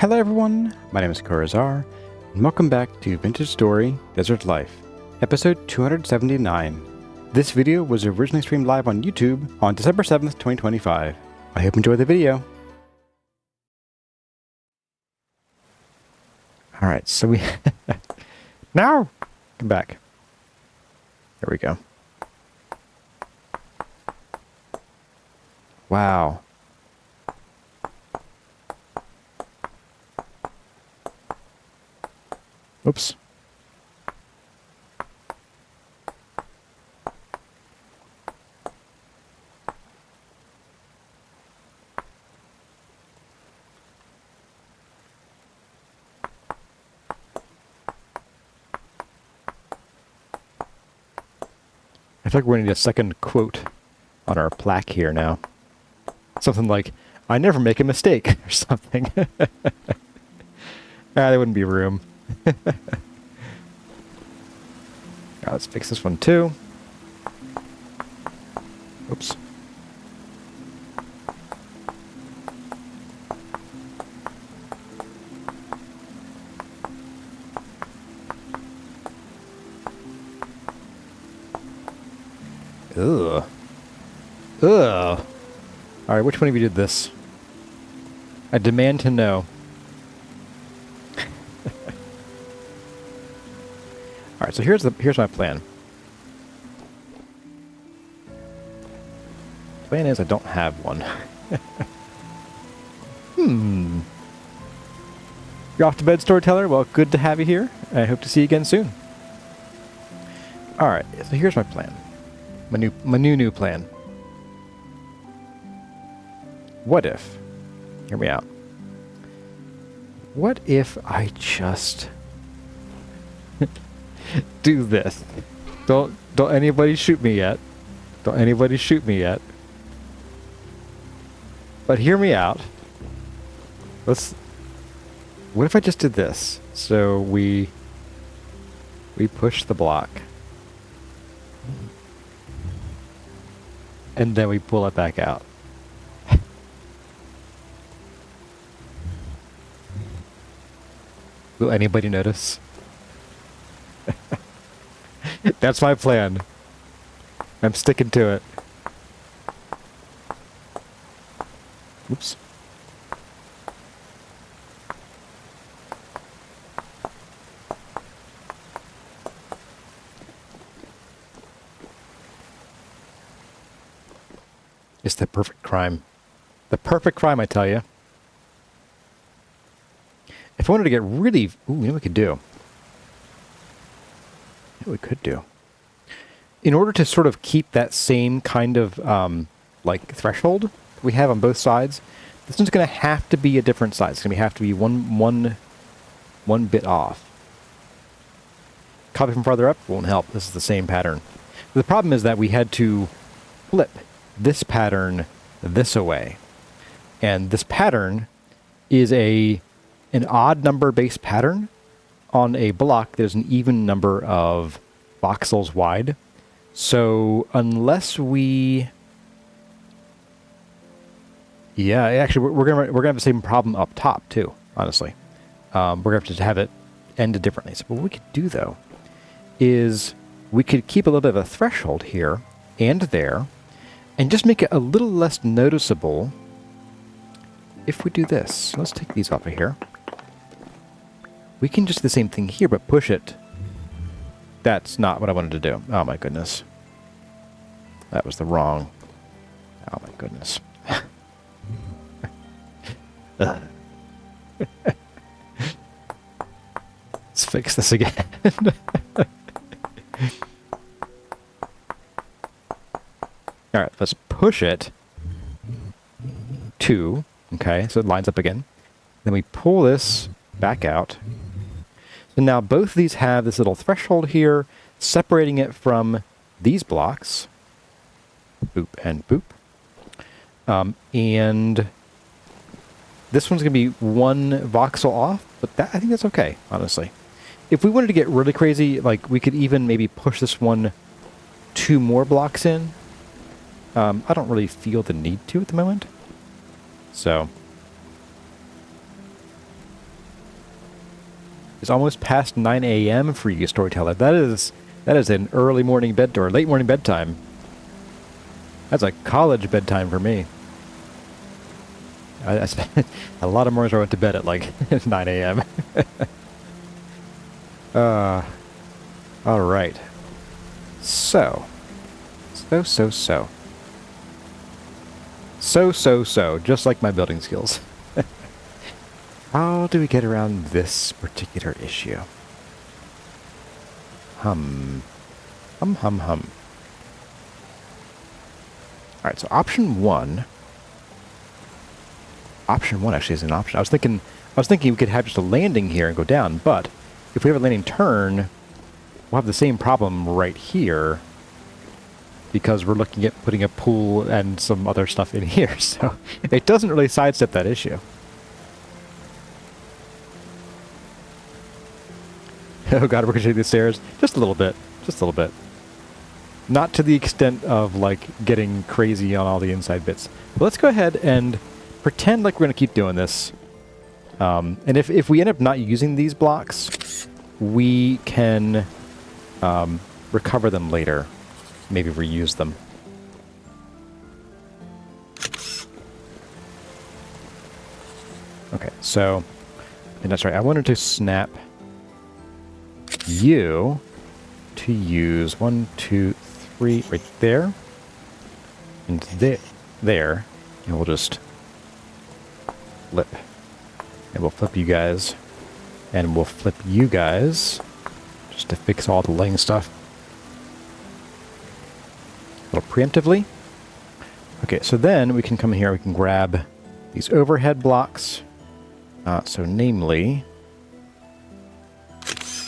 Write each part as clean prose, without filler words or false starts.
Hello everyone, my name is Corazar, and welcome back to Vintage Story Desert Life, episode 279. This video was originally streamed live on YouTube on December 7th, 2025. I hope you enjoy the video. Alright, so we... No! Come back. There we go. Wow. Oops. I feel like we're going to need a second quote on our plaque here now. Something like, I never make a mistake, or something. There wouldn't be room. Let's fix this one too. Oops. Ugh. Ugh. Alright, which one of you did this? I demand to know. Alright, so here's my plan. Plan is I don't have one. You're off to bed, storyteller? Well, good to have you here. I hope to see you again soon. Alright, so here's my plan. My new plan. What if... Hear me out. What if I just... do this. Don't anybody shoot me yet. Don't anybody shoot me yet. But hear me out. What if I just did this? So we push the block. And then we pull it back out. Will anybody notice? That's my plan. I'm sticking to it. Oops. It's the perfect crime. The perfect crime, I tell you. If I wanted to get really... Ooh, you know what we could do? We could do. In order to sort of keep that same kind of like threshold we have on both sides, this one's going to have to be a different size. It's going to have to be one bit off. Copy from farther up won't help. This is the same pattern. The problem is that we had to flip this pattern this away, and this pattern is an odd number based pattern on a block. There's an even number of voxels wide. So unless we... Yeah, actually, we're gonna have the same problem up top too, honestly. We're gonna have to have it ended differently. So what we could do though is we could keep a little bit of a threshold here and there and just make it a little less noticeable if we do this. Let's take these off of here. We can just do the same thing here, but push it. That's not what I wanted to do. Oh my goodness. That was the wrong... Oh my goodness. Let's fix this again. Alright, let's push it to... Okay, so it lines up again. Then we pull this back out. So now both of these have this little threshold here, separating it from these blocks. Boop and boop. And this one's going to be one voxel off, but I think that's okay, honestly. If we wanted to get really crazy, like we could even maybe push this one 2 more blocks in. I don't really feel the need to at the moment. So It's almost past 9 a.m. for you, storyteller. That is an early morning bed or late morning bedtime. That's a college bedtime for me. I spent a lot of mornings where I went to bed at like 9 a.m. All right. So, just like my building skills. How do we get around this particular issue? Hum. All right, so option one actually is an option. I was thinking we could have just a landing here and go down, but if we have a landing turn, we'll have the same problem right here because we're looking at putting a pool and some other stuff in here. So it doesn't really sidestep that issue. Oh god, we're going to take the stairs. Just a little bit. Just a little bit. Not to the extent of, like, getting crazy on all the inside bits. But let's go ahead and pretend like we're going to keep doing this. And if we end up not using these blocks, we can recover them later. Maybe reuse them. Okay, so... And that's right, I wanted to snap you to use 1, 2, 3 right there. And there. And we'll just flip. And we'll flip you guys. And we'll flip you guys. Just to fix all the laying stuff. A little preemptively. Okay, so then we can come here, we can grab these overhead blocks. So namely,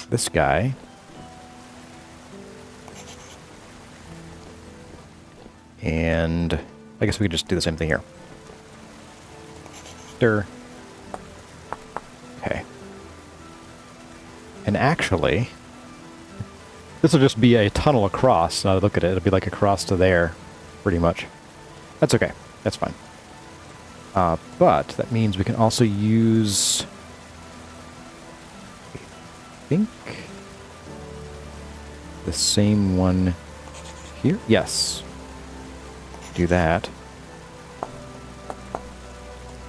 this guy. And I guess we could just do the same thing here. Stir. Okay. And actually, this will just be a tunnel across. Now look at it, it'll be like across to there, pretty much. That's okay. That's fine. But that means we can also use... I think... the same one here? Yes. Do that.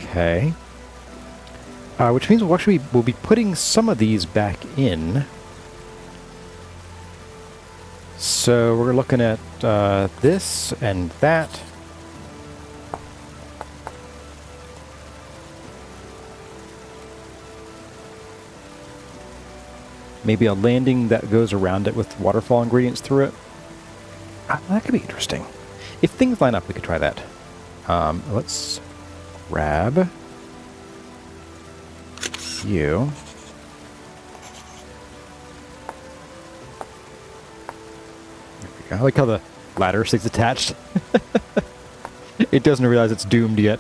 Okay. Which means we'll be putting some of these back in. So we're looking at this and that. Maybe a landing that goes around it with waterfall ingredients through it. That could be interesting. If things line up, we could try that. Let's grab you. There we go. I like how the ladder stays attached. It doesn't realize it's doomed yet.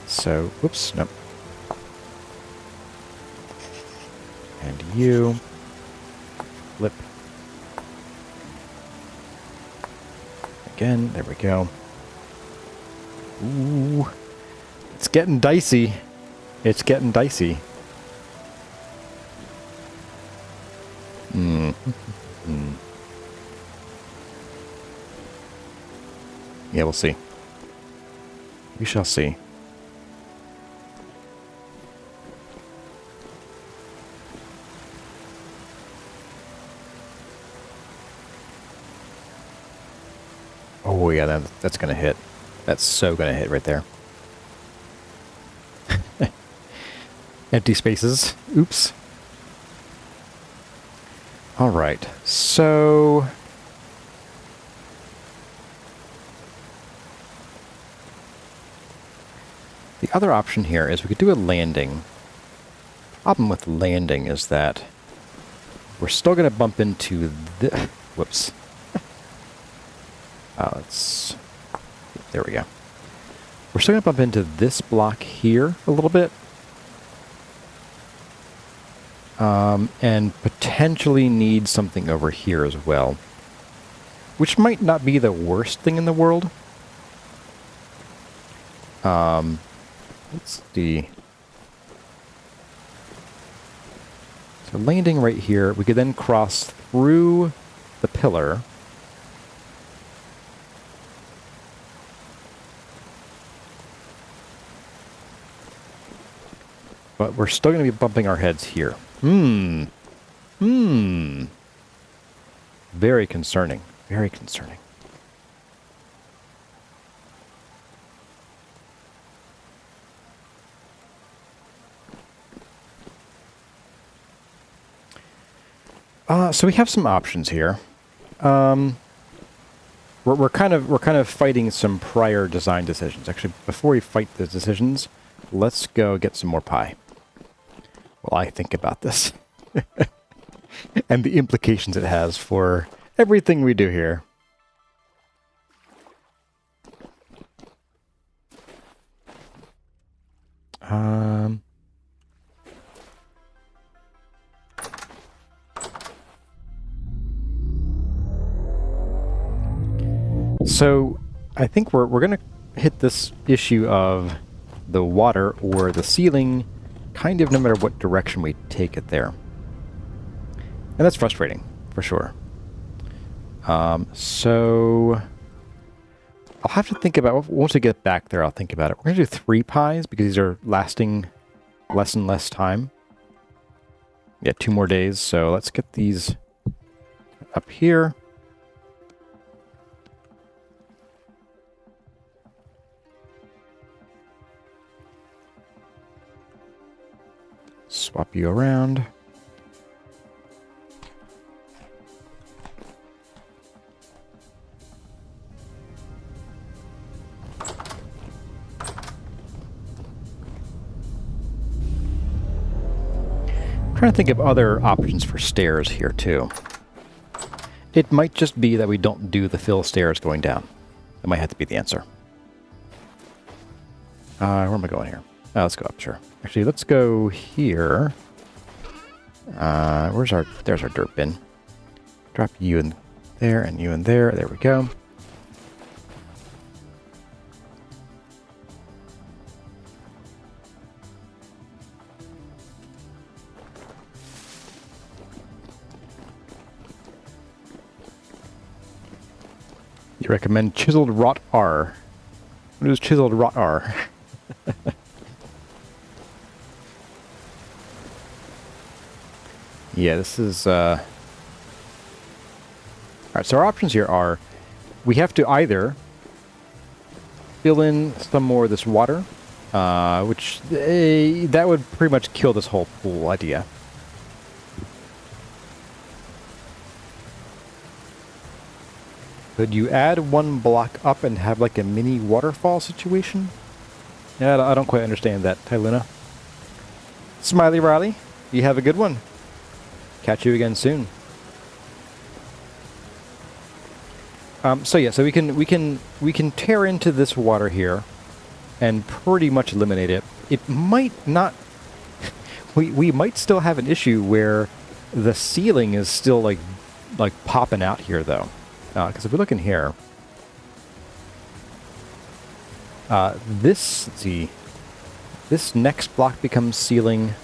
So, whoops, nope. And you. Flip. Again, there we go. Ooh. It's getting dicey. It's getting dicey. Yeah, we'll see. We shall see. Oh yeah, that's gonna hit. That's so gonna hit right there. Empty spaces. Oops. All right. So the other option here is we could do a landing. Problem with landing is that we're still gonna bump into the whoops. There we go. We're still going to bump into this block here a little bit. And potentially need something over here as well. Which might not be the worst thing in the world. Let's see. So landing right here, we could then cross through the pillar. But we're still going to be bumping our heads here. Very concerning. Very concerning. So we have some options here. We're kind of fighting some prior design decisions. Actually, before we fight the decisions, let's go get some more pie. While I think about this. And the implications it has for everything we do here. So I think we're going to hit this issue of the water or the ceiling kind of no matter what direction we take it there. And that's frustrating, for sure. So I'll have to think about, once we get back there, I'll think about it. We're going to do 3 pies because these are lasting less and less time. Yeah, 2 more days, so let's get these up here. Swap you around. I'm trying to think of other options for stairs here too. It might just be that we don't do the fill stairs going down. That might have to be the answer. Where am I going here? Oh, let's go up, sure. Actually, let's go here. There's our dirt bin. Drop you in there and you in there. There we go. You recommend chiseled wrought R. What is chiseled wrought R? Yeah, this is... Alright, so our options here are... We have to either fill in some more of this water, which that would pretty much kill this whole pool idea. Could you add 1 block up and have like a mini waterfall situation? Yeah, I don't quite understand that. Hi, Luna. Smiley Riley, you have a good one. Catch you again soon. So yeah, so we can tear into this water here, and pretty much eliminate it. It might not. We might still have an issue where the ceiling is still like popping out here though, because if we look in here, let's see, this next block becomes ceiling.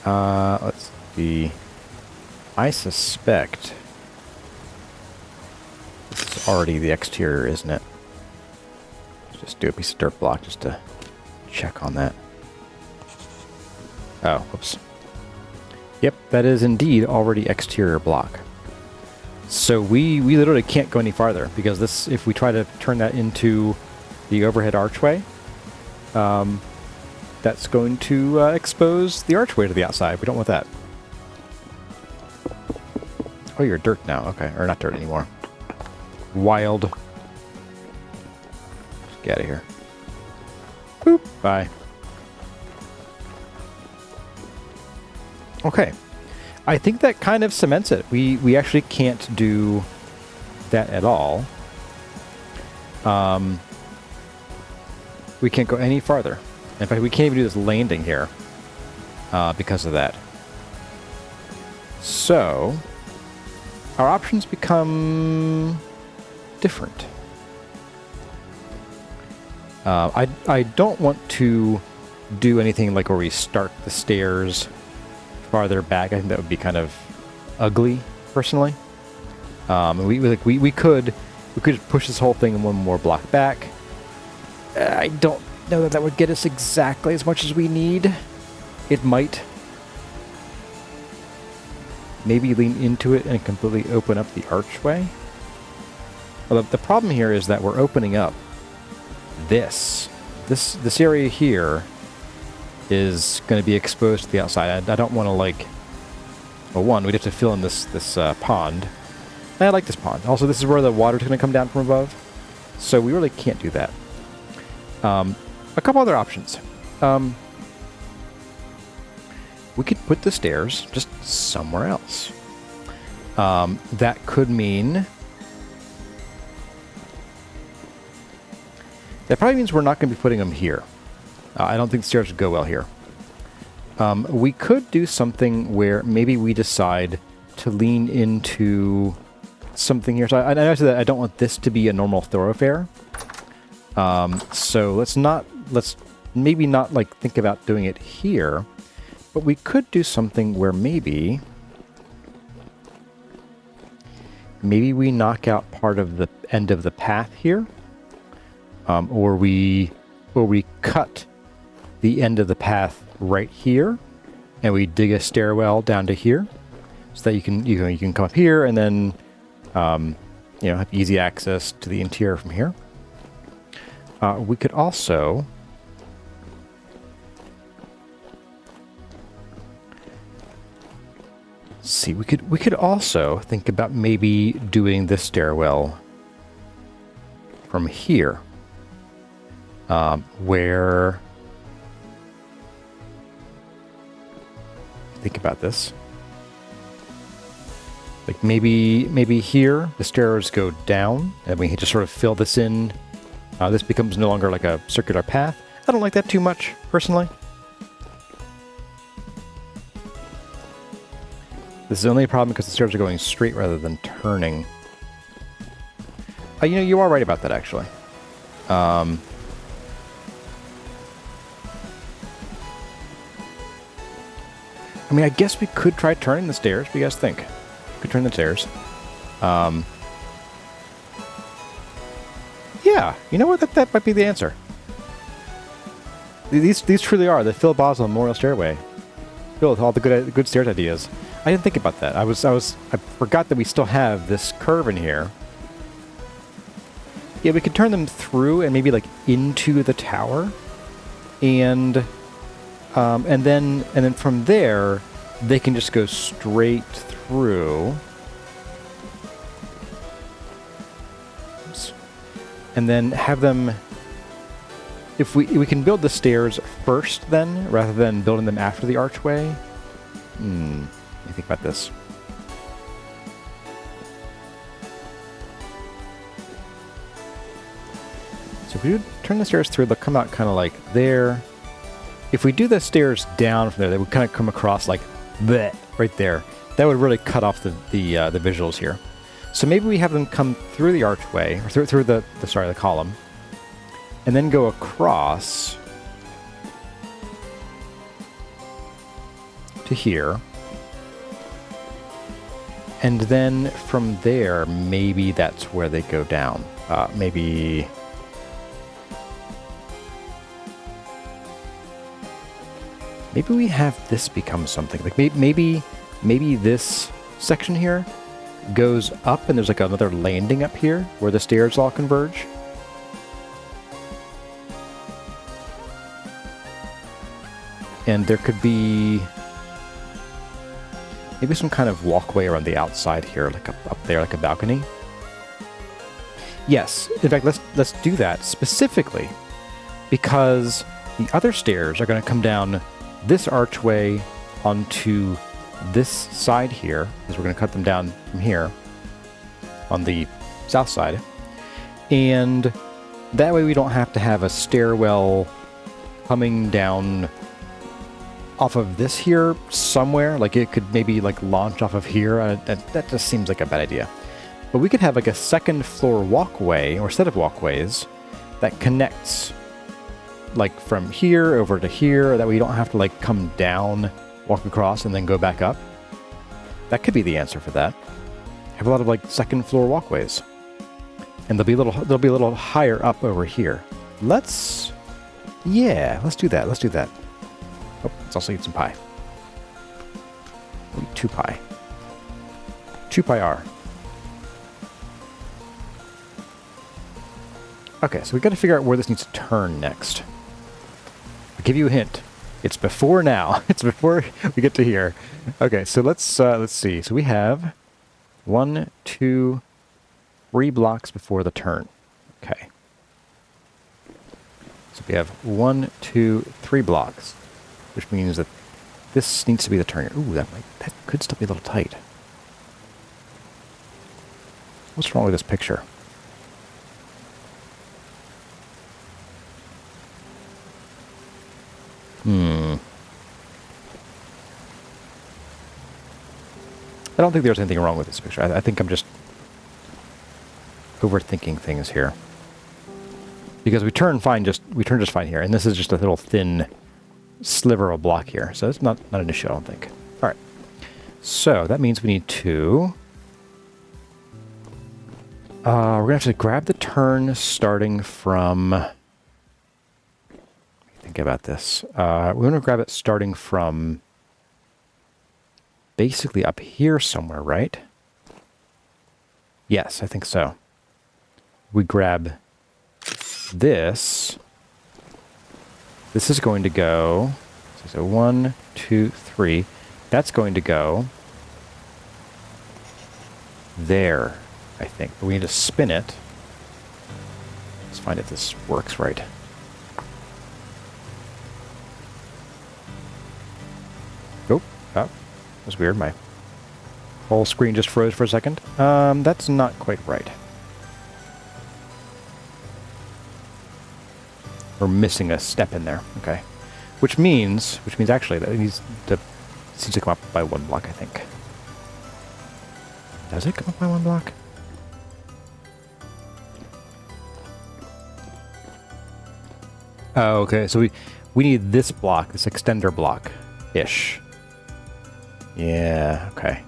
Let's see. I suspect this is already the exterior, isn't it? Just do a piece of dirt block just to check on that. Oh, whoops. Yep, that is indeed already exterior block. So we literally can't go any farther because this, if we try to turn that into the overhead archway, that's going to expose the archway to the outside. We don't want that. Oh, you're dirt now. Okay, or not dirt anymore. Wild. Just get out of here. Boop. Bye. Okay. I think that kind of cements it. We actually can't do that at all. We can't go any farther. In fact, we can't even do this landing here because of that. So, our options become different. I don't want to do anything like where we start the stairs farther back. I think that would be kind of ugly, personally. We could push this whole thing one more block back. I don't know that would get us exactly as much as we need. It might. Maybe lean into it and completely open up the archway. Well, the problem here is that we're opening up this area here is going to be exposed to the outside. I don't want to, like, well, one, we'd have to fill in this pond. And I like this pond. Also, this is where the water's going to come down from above, so we really can't do that. A couple other options. We could put the stairs just somewhere else. That could mean... That probably means we're not going to be putting them here. I don't think the stairs would go well here. We could do something where maybe we decide to lean into something here. So I know that I don't want this to be a normal thoroughfare. So let's maybe not like think about doing it here, but we could do something where maybe we knock out part of the end of the path here, or we cut the end of the path right here, and we dig a stairwell down to here, so that you can come up here and then have easy access to the interior from here. We could also see. We could also think about maybe doing this stairwell from here, where. Think about this. Like maybe here the stairs go down, and we can just sort of fill this in. This becomes no longer like a circular path. I don't like that too much, personally. This is only a problem because the stairs are going straight rather than turning. You are right about that, actually. I mean, I guess we could try turning the stairs. What do you guys think? Could turn the stairs. Yeah, you know what? That might be the answer. These truly are the Phil Boswell Memorial Stairway, filled with all the good stairs ideas. I didn't think about that. I forgot that we still have this curve in here. Yeah, we could turn them through and maybe like into the tower, and then from there they can just go straight through. Oops. And then have them. If we can build the stairs first, then rather than building them after the archway. Let me think about this. So if we do turn the stairs through, they'll come out kind of like there. If we do the stairs down from there, they would kind of come across like that right there. That would really cut off the visuals here. So maybe we have them come through the archway, or through the column, and then go across to here. And then from there, maybe that's where they go down. Maybe we have this become something. Like maybe this section here goes up, and there's like another landing up here where the stairs all converge. And there could be maybe some kind of walkway around the outside here, like up there, like a balcony. Yes, in fact, let's do that specifically because the other stairs are going to come down this archway onto this side here, because we're going to cut them down from here on the south side. And that way we don't have to have a stairwell coming down off of this here somewhere. Like it could maybe like launch off of here. That just seems like a bad idea. But we could have like a second floor walkway or set of walkways that connects like from here over to here. That way you don't have to like come down, walk across, and then go back up. That could be the answer for that. Have a lot of like second floor walkways, and they'll be a little higher up over here. Let's do that. Let's do that. Oh, let's also eat some pie. We'll eat 2 pie. 2 pie R. Okay, so we got to figure out where this needs to turn next. I'll give you a hint. It's before now. It's before we get to here. Okay, so let's see. So we have 1, 2, 3 blocks before the turn. Okay. So we have 1, 2, 3 blocks, which means that this needs to be the turn. Ooh, that could still be a little tight. What's wrong with this picture? I don't think there's anything wrong with this picture. I think I'm just overthinking things here. Because we turn just fine here, and this is just a little thin sliver of block here. So it's not an issue, I don't think. All right. So that means we need to... we're going to have to grab the turn starting from... Think about this. We're going to grab it starting from basically up here somewhere, right? Yes, I think so. We grab this. This is going to go... So 1, 2, 3. That's going to go there, I think. But we need to spin it. Let's find if this works right. Oh, that was weird. My whole screen just froze for a second. That's not quite right. We're missing a step in there. Okay. Which means actually that it needs to come up by 1 block, I think. Does it come up by 1 block? Oh, okay. So we need this block, this extender block-ish. Yeah, okay.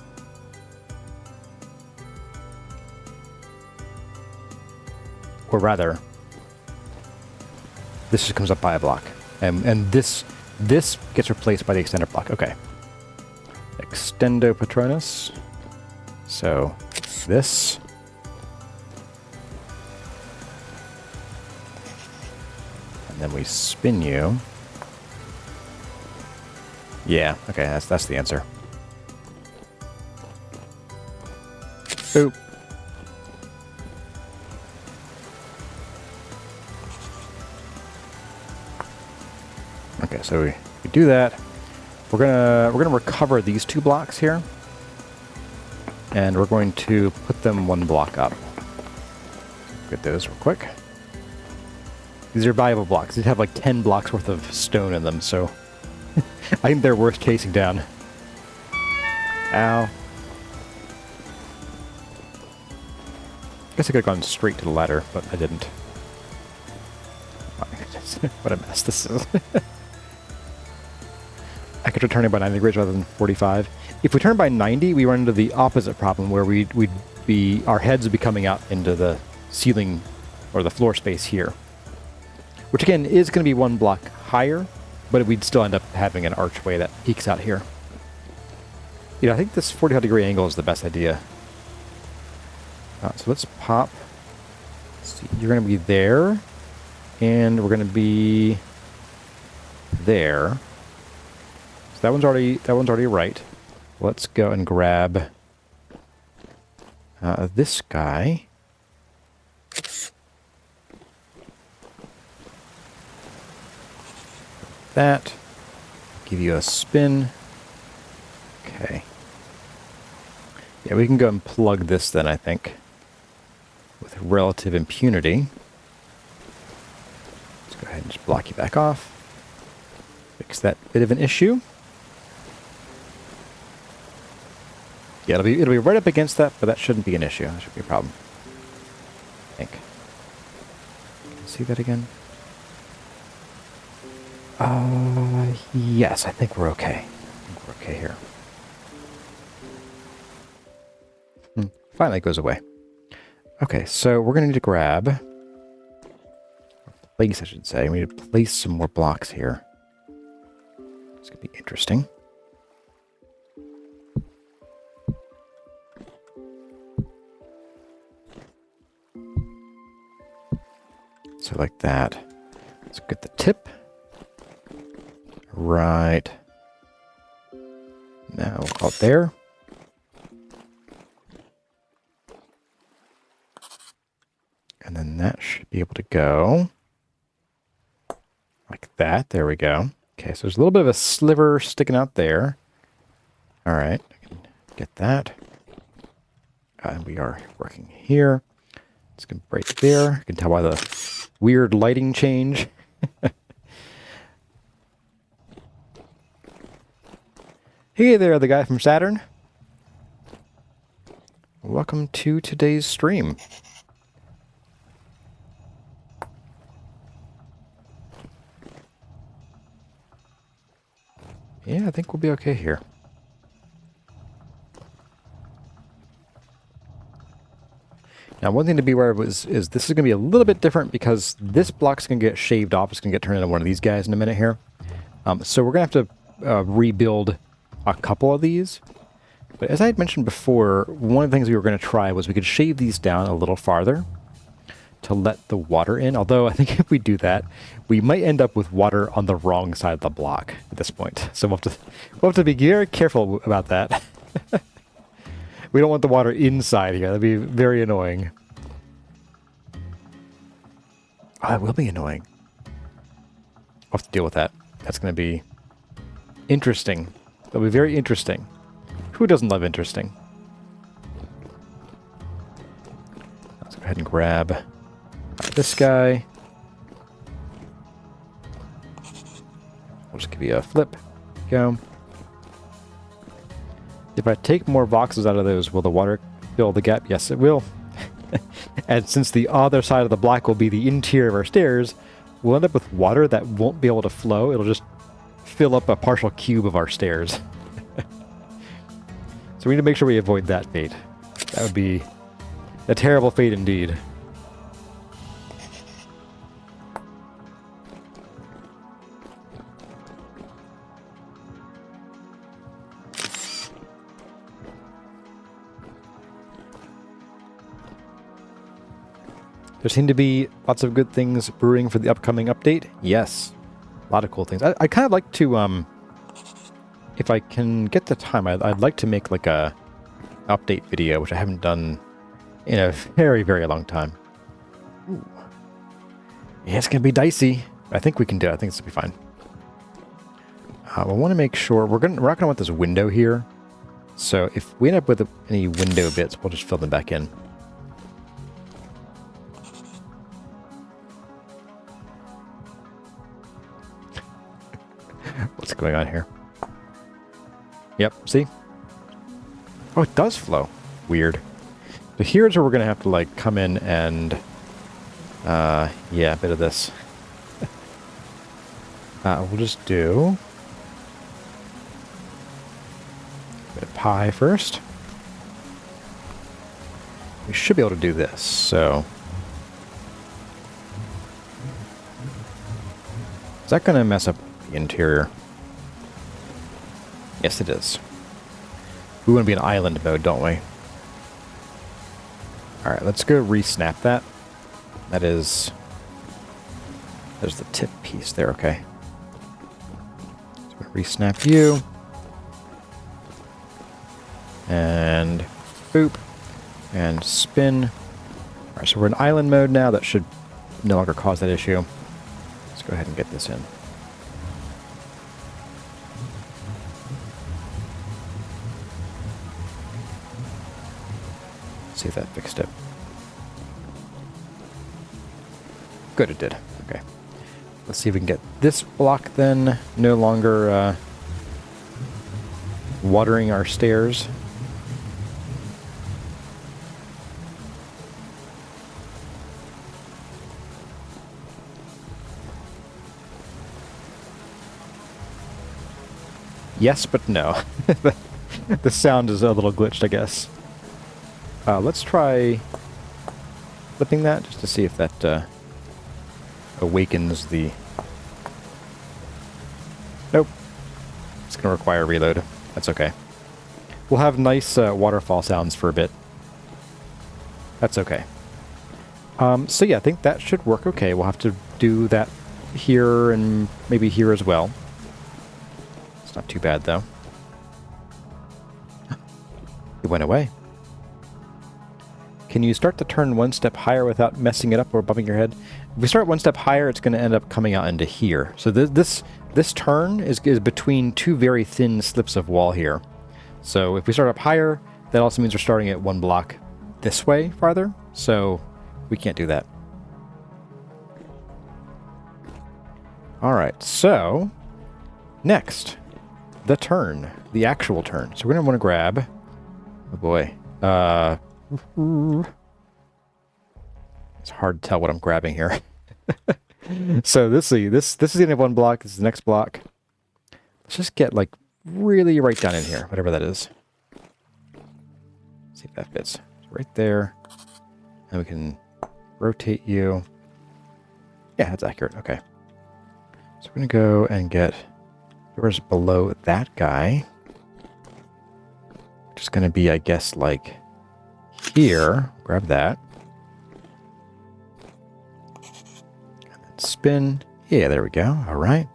Or rather, this just comes up by a block. And this gets replaced by the extender block. Okay. Extendo Patronus. So, this. And then we spin you. Yeah, okay, that's the answer. Oop. Okay, so we do that. We're gonna recover these 2 blocks here, and we're going to put them 1 block up. Get those real quick. These are valuable blocks. These have like 10 blocks worth of stone in them, so I think they're worth chasing down. Ow. Guess I could have gone straight to the ladder, but I didn't. Oh my goodness, what a mess this is. I could turn it by 90 degrees rather than 45. If we turn by 90, we run into the opposite problem where our heads would be coming out into the ceiling or the floor space here. Which again is going to be 1 block higher, but we'd still end up having an archway that peeks out here. You know, I think this 45-degree angle is the best idea. So let's pop. Let's see, you're going to be there, and we're going to be there. So that one's already right. Let's go and grab this guy. That. Give you a spin. Okay. Yeah, we can go and plug this then, I think, with relative impunity. Let's go ahead and just block you back off. Fix that bit of an issue. Yeah, it'll be right up against that, but that shouldn't be an issue. That shouldn't be a problem. I think. Can you see that again? Yes, I think we're okay. I think we're okay here. Finally, it goes away. Okay, so we're going to need to grab... place, I should say. We need to place some more blocks here. It's going to be interesting. So like that. Let's get the tip. Right. Now we'll call it there. And then that should be able to go like that. There we go. Okay, so there's a little bit of a sliver sticking out there. All right, I can get that. And we are working here. It's going to break there. You can tell by the weird lighting change. Hey there, the guy from Saturn. Welcome to today's stream. Yeah, I think we'll be okay here. Now, one thing to be aware of is this is going to be a little bit different because this block's going to get shaved off. It's going to get turned into one of these guys in a minute here. So we're going to have to rebuild a couple of these. But as I had mentioned before, one of the things we were going to try was we could shave these down a little farther to let the water in. Although I think if we do that, we might end up with water on the wrong side of the block at this point. So we'll have to be very careful about that. We don't want the water inside here. That'd be very annoying. Oh, that will be annoying. I'll have to deal with that. That's going to be interesting. That'll be very interesting. Who doesn't love interesting? Let's go ahead and grab this guy. I'll just give you a flip. Go. If I take more boxes out of those, will the water fill the gap? Yes, it will. And since the other side of the block will be the interior of our stairs, we'll end up with water that won't be able to flow. It'll just fill up a partial cube of our stairs. So we need to make sure we avoid that fate. That would be a terrible fate indeed. There seem to be lots of good things brewing for the upcoming update. Yes, a lot of cool things. I kind of like to, if I can get the time, I'd like to make like a update video, which I haven't done in a very, very long time. Ooh. Yeah, it's going to be dicey. I think we can do it. I think this will be fine. We'll want to make sure, we're not going to want this window here. So if we end up with any window bits, we'll just fill them back in. What's going on here? Yep, see? Oh, it does flow. Weird. So here's where we're going to have to, like, come in and... yeah, a bit of this. We'll just do... a bit of pie first. We should be able to do this, so... Is that going to mess up the interior? Yes, it is. We want to be in island mode, don't we? Alright, let's go re-snap that. That is... There's the tip piece there, okay. So re-snap you. And boop. And spin. Alright, so we're in island mode now. That should no longer cause that issue. Let's go ahead and get this in. See if that fixed it. Good, it did. Okay. Let's see if we can get this block then no longer watering our stairs. Yes, but no. The sound is a little glitched, I guess. Let's try flipping that just to see if that awakens the... Nope. It's going to require a reload. That's okay. We'll have nice waterfall sounds for a bit. That's okay. So yeah, I think that should work okay. We'll have to do that here and maybe here as well. It's not too bad, though. It went away. Can you start the turn one step higher without messing it up or bumping your head? If we start one step higher, it's going to end up coming out into here. So this turn is between two very thin slips of wall here. So if we start up higher, that also means we're starting at one block this way farther. So we can't do that. All right, so next, the turn, the actual turn. So we're going to want to grab, oh boy, it's hard to tell what I'm grabbing here. So this is the end of one block. This is the next block. Let's just get like really right down in here, whatever that is. See if that fits. Right there. And we can rotate you. Yeah, that's accurate. Okay. So we're going to go and get yours below that guy. Which is going to be, I guess, like here. Grab that. And then spin. Yeah, there we go. All right.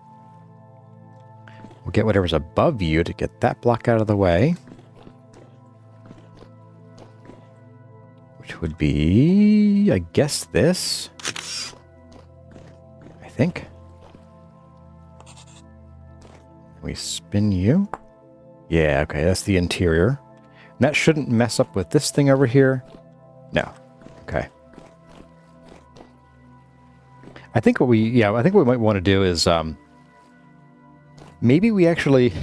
We'll get whatever's above you to get that block out of the way. Which would be, I guess, this. I think. We spin you. Yeah, okay, that's the interior. And that shouldn't mess up with this thing over here. No. Okay. I think what we might want to do is maybe we actually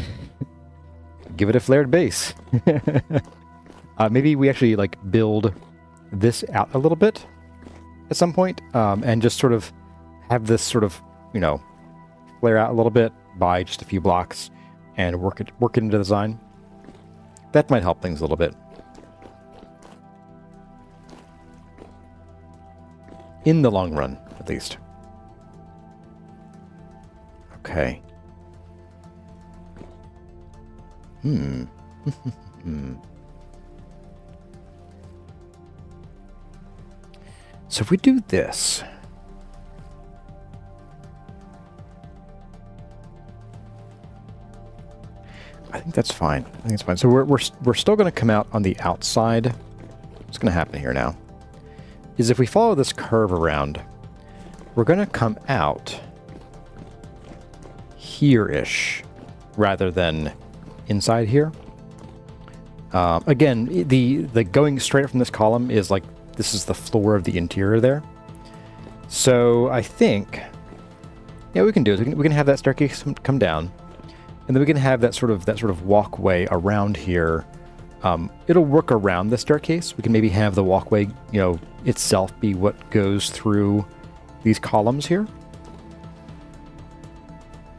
give it a flared base. Maybe we actually like build this out a little bit at some point, and just sort of have this sort of, you know, flare out a little bit by just a few blocks and work it into the design. That might help things a little bit. In the long run, at least. Okay. So if we do this, I think that's fine. I think it's fine. So we're still going to come out on the outside. What's going to happen here now is if we follow this curve around, we're going to come out here-ish rather than inside here. Again, the going straight from this column is like, this is the floor of the interior there. So I think, yeah, we can do it. We can have that staircase come down, and then we can have that sort of walkway around here. It'll work around the staircase. We can maybe have the walkway, you know, itself be what goes through these columns here.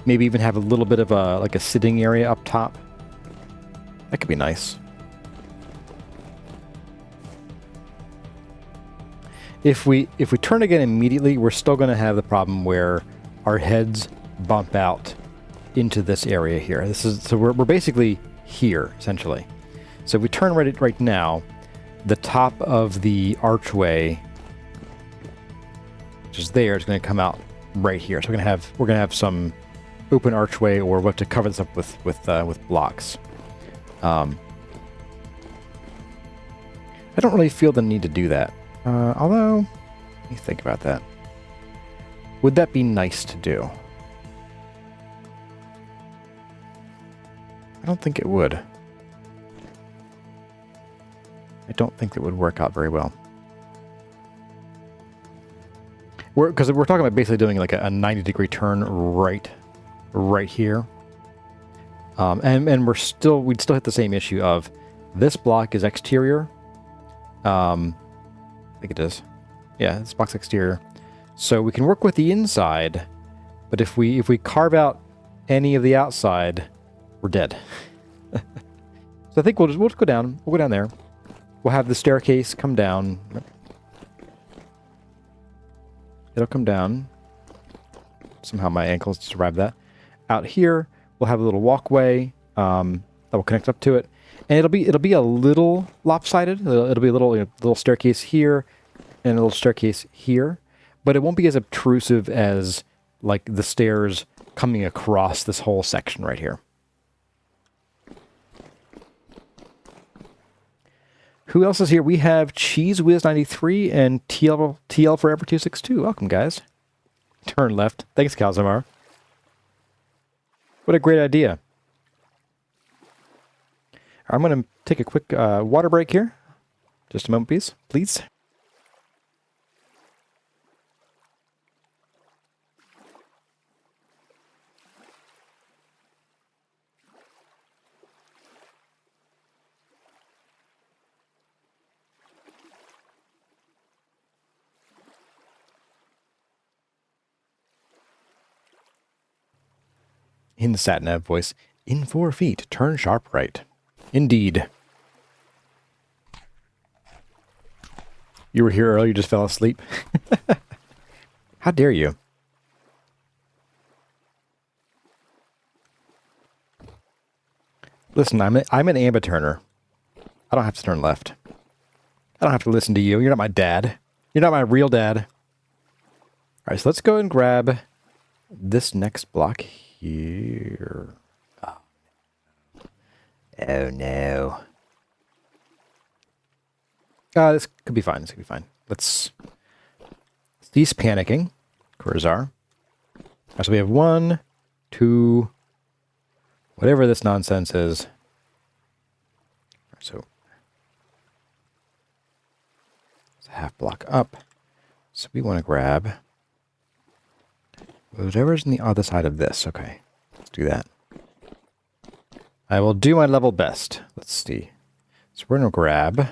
Maybe even have a little bit of a sitting area up top. That could be nice. If we turn again immediately, we're still going to have the problem where our heads bump out into this area here. So we're basically here essentially. So if we turn right now, the top of the archway, which is there, is going to come out right here. So we're going to have some open archway, or we'll have to cover this up with blocks. I don't really feel the need to do that. Although, let me think about that. Would that be nice to do? I don't think it would. I don't think it would work out very well. Because we're talking about basically doing like a 90-degree turn right here. And we'd still hit the same issue of this block is exterior. I think it is. Yeah, this block's exterior. So we can work with the inside, but if we carve out any of the outside, we're dead. So I think we'll just go down. We'll go down there. We'll have the staircase come down. It'll come down. Somehow my ankles survived that. Out here, we'll have a little walkway that will connect up to it, and it'll be a little lopsided. It'll be a little staircase here and a little staircase here, but it won't be as obtrusive as like the stairs coming across this whole section right here. Who else is here? We have CheeseWiz93 and TL Forever 262. Welcome, guys. Turn left. Thanks, Calzamar. What a great idea. I'm going to take a quick water break here. Just a moment, please. In the sat-nav voice, in 4 feet, turn sharp right. Indeed. You were here early, you just fell asleep? How dare you? Listen, I'm an ambi-turner. I don't have to turn left. I don't have to listen to you. You're not my dad. You're not my real dad. All right, so let's go and grab this next block here. Oh no. This could be fine. This could be fine. Let's cease panicking. Curzar. So we have 1, 2, whatever this nonsense is. So it's a half block up. So we want to grab whatever's on the other side of this. Okay, let's do that. I will do my level best. Let's see. So we're going to grab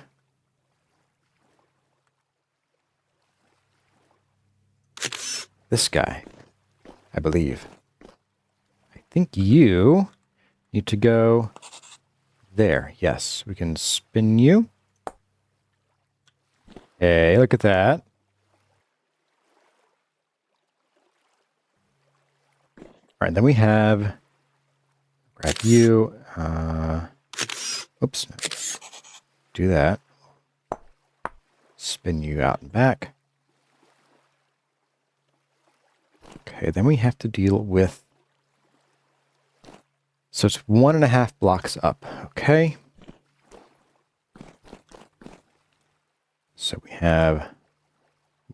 this guy, I believe. I think you need to go there. Yes, we can spin you. Hey, look at that. All right, then we have, grab you. Oops. No. Do that. Spin you out and back. Okay, then we have to deal with, so it's 1.5 blocks up. Okay. So we have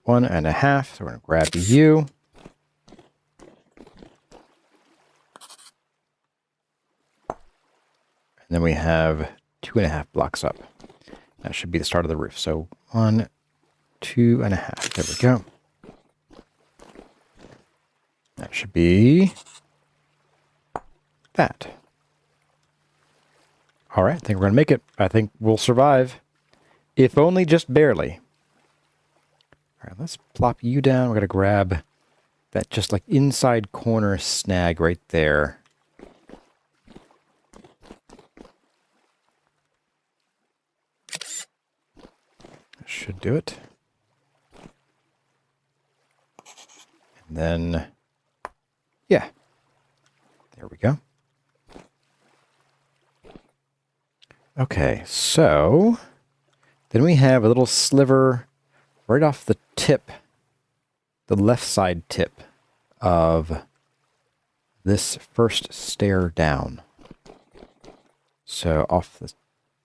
1.5. So we're going to grab you. And then we have 2.5 blocks up. That should be the start of the roof. So 1, 2.5. There we go. That should be that. All right, I think we're going to make it. I think we'll survive. If only just barely. All right, let's plop you down. We're going to grab that just like inside corner snag right there. Should do it. And then, yeah, there we go. Okay, so then we have a little sliver right off the tip, the left side tip of this first stair down. So off the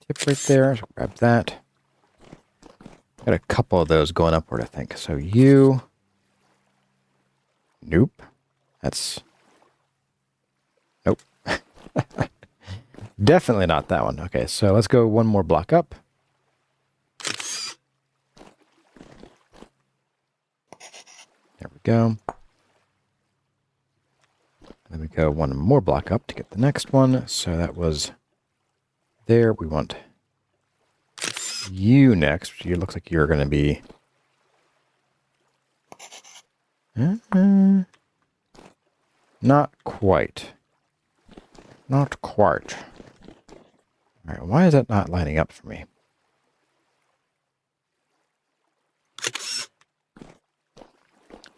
tip right there, so grab that. Got a couple of those going upward, I think. So you... Nope. That's... Nope. Definitely not that one. Okay, so let's go one more block up. There we go. And then we go one more block up to get the next one. So that was there. We want you next. You looks like you're going to be... Not quite. Not quite. Alright, why is that not lining up for me?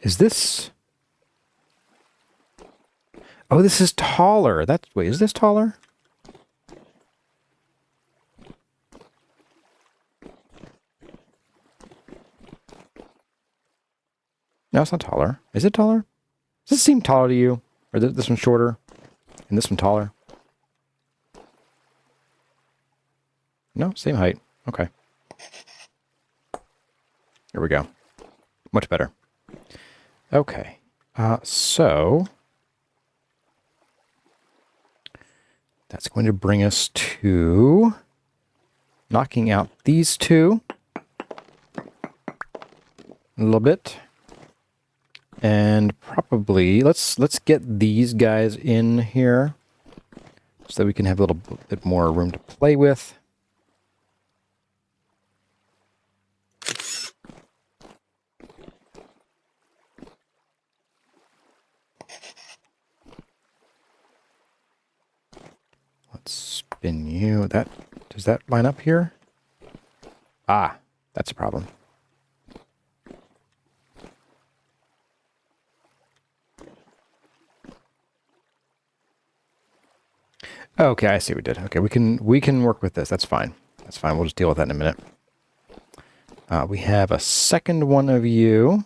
Is this... Oh, this is taller. That's... Wait, is this taller? No, it's not taller. Is it taller? Does this seem taller to you? Or this one's shorter? And this one taller? No, same height. Okay. Here we go. Much better. Okay. So... That's going to bring us to... knocking out these two. A little bit. And probably... Let's get these guys in here. So that we can have a little bit more room to play with. Spin you. Does that line up here? Ah, that's a problem. Okay, I see what we did. Okay, we can work with this. That's fine. That's fine. We'll just deal with that in a minute. We have a second one of you.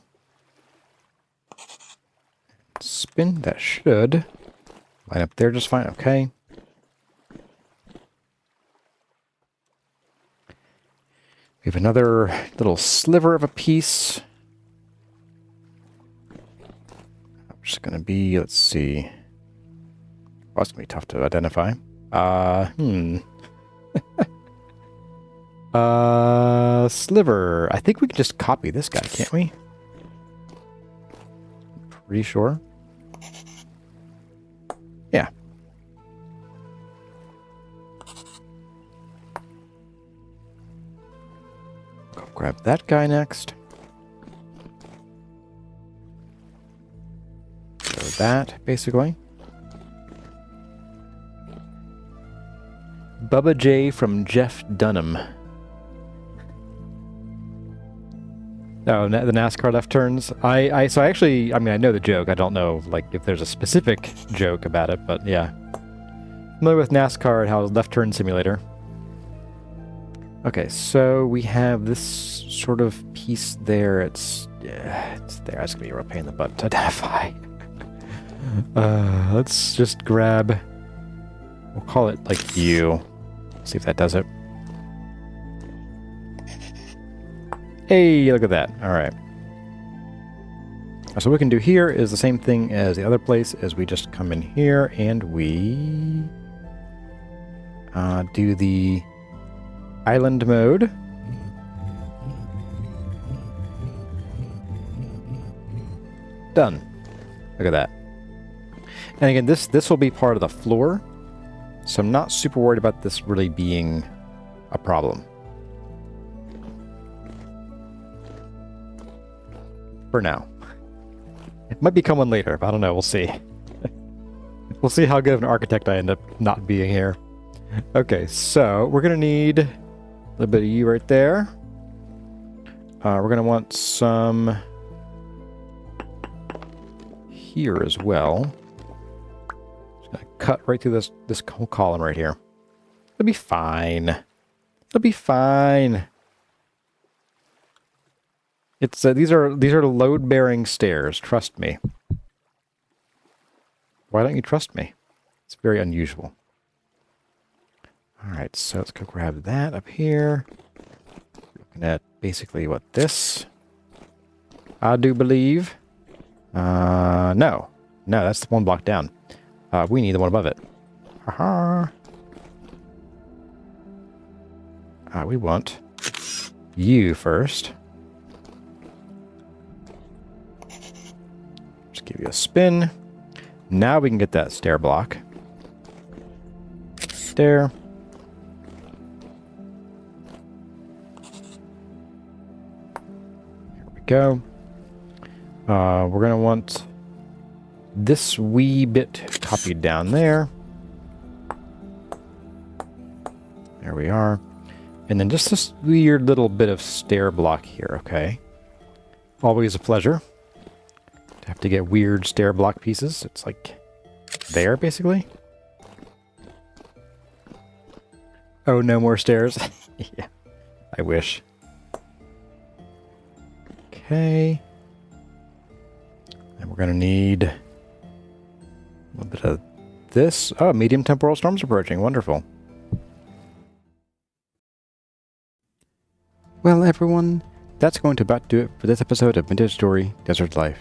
Spin. That should line up there just fine. Okay. We have another little sliver of a piece. Which is going to be, let's see. Oh, it's going to be tough to identify. Sliver. I think we can just copy this guy, can't we? Pretty sure. Yeah. Grab that guy next. So that, basically. Bubba J from Jeff Dunham. Oh, the NASCAR left turns. So I actually, I mean, I know the joke. I don't know, like, if there's a specific joke about it, but yeah. Familiar with NASCAR and how it's left turn simulator. Okay, so we have this sort of piece there. It's there. It's going to be a real pain in the butt to identify. Let's just grab... We'll call it, like, U. See if that does it. Hey, look at that. All right. So what we can do here is the same thing as the other place, as we just come in here and we... do the... island mode. Done. Look at that. And again, this will be part of the floor, so I'm not super worried about this really being a problem. For now. It might become one later, but I don't know. We'll see. We'll see how good of an architect I end up not being here. Okay, so we're going to need a little bit of you right there. We're going to want some here as well. Just going to cut right through this whole column right here. It'll be fine. It'll be fine. It's these are load-bearing stairs. Trust me. Why don't you trust me? It's very unusual. All right, so let's go grab that up here. Looking at basically what this. I do believe. No, that's the one block down. We need the one above it. Haha. We want you first. Just give you a spin. Now we can get that stair block. There. Here we go. We're going to want this wee bit copied down there. There we are. And then just this weird little bit of stair block here, okay? Always a pleasure to have to get weird stair block pieces. It's like there, basically. Oh, no more stairs. Yeah, I wish. Okay. And we're going to need a little bit of this. Oh, medium temporal storms approaching. Wonderful. Well, everyone, that's going to about do it for this episode of Vintage Story Desert Life.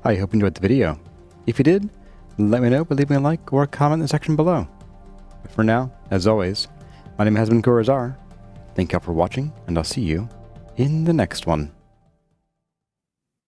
I hope you enjoyed the video. If you did, let me know by leaving a like or a comment in the section below. But for now, as always, my name has been Corazar. Thank you all for watching, and I'll see you in the next one.